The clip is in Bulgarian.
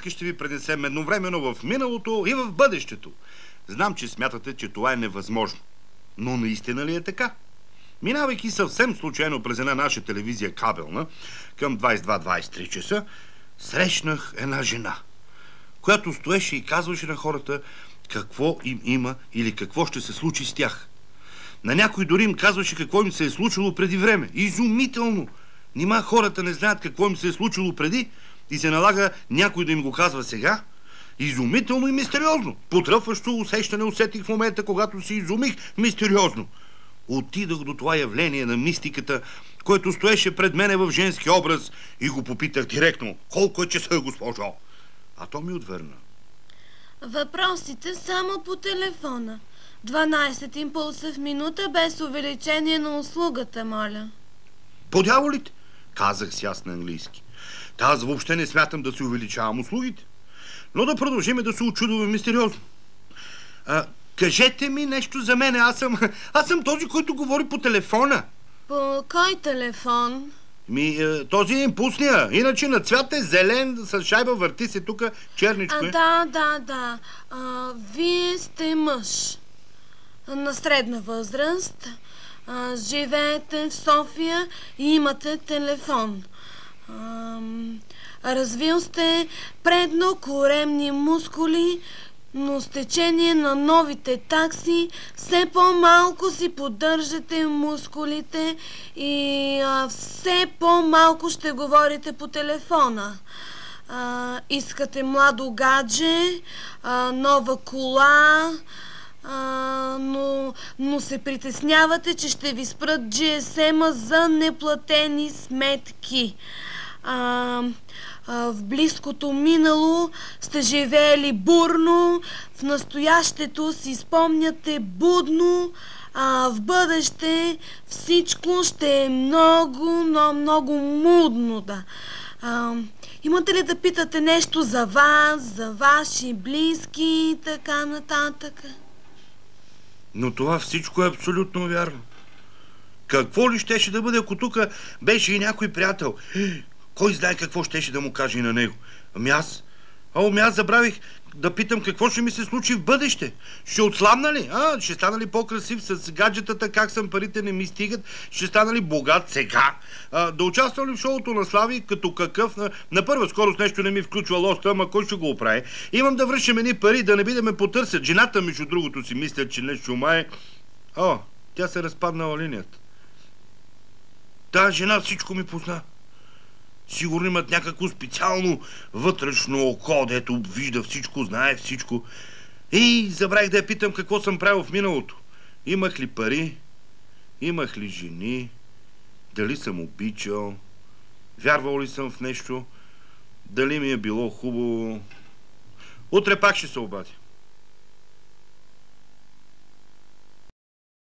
Ще ви пренесем едновременно в миналото и в бъдещето. Знам, че смятате, че това е невъзможно. Но наистина ли е така? Минавайки съвсем случайно през една наша телевизия кабелна, към 22-23 часа, срещнах една жена, която стоеше и казваше на хората какво им има или какво ще се случи с тях. На някой дори им казваше какво им се е случило преди време. Изумително! Нима хората не знаят какво им се е случило преди и се налага някой да им го казва сега? Изумително и мистериозно. Потръпващо усещане усетих в момента, когато се изумих мистериозно. Отидох до това явление на мистиката, което стоеше пред мене в женски образ и го попитах директно: колко е часа, госпожо? А то ми отвърна: въпросите само по телефона. 12 импулса в минута без увеличение на услугата, моля. По дяволите, казах си аз на английски. Аз въобще не смятам да си увеличавам услугите. Но да продължим да се очудваме мистериозно. Кажете ми нещо за мене. Аз съм този, който говори по телефона. По кой телефон? Този е импулсния. Иначе на цвят е зелен, с шайба, върти се тук, черничко е. Да. Вие сте мъж. На средна възраст. Живеете в София и имате телефон. Развил сте предно-коремни мускули, но с течение на новите такси все по-малко си поддържате мускулите и все по-малко ще говорите по телефона. Искате младо гадже, нова кола, но се притеснявате, че ще ви спрат GSM-а за неплатени сметки. В близкото минало сте живеели бурно, в настоящето си спомняте будно, а в бъдеще всичко ще е много мудно, да. Имате ли да питате нещо за вас, за ваши близки и така нататък? Но това всичко е абсолютно вярно. Какво ли щеше да бъде, ако тук беше и някой приятел? Кой знае какво щеше да му каже и на него? Ами аз забравих да питам какво ще ми се случи в бъдеще. Ще отслабна ли? Ще стана ли по-красив с гаджетата, как съм, парите не ми стигат? Ще стана ли богат сега? Да участвам ли в шоуто на Слави като какъв? На първа скорост нещо не ми включва лоста, ама кой ще го оправи? Имам да връщам едни пари, да не би да ме потърсят. Жената, между другото, си мисля, че нещо май. Тя се разпаднала линията. Та жена всичко ми позна. Сигурно имат някакво специално вътрешно око, дето вижда всичко, знае всичко. И забравих да я питам какво съм правил в миналото. Имах ли пари? Имах ли жени? Дали съм обичал? Вярвал ли съм в нещо? Дали ми е било хубаво? Утре пак ще се обадя.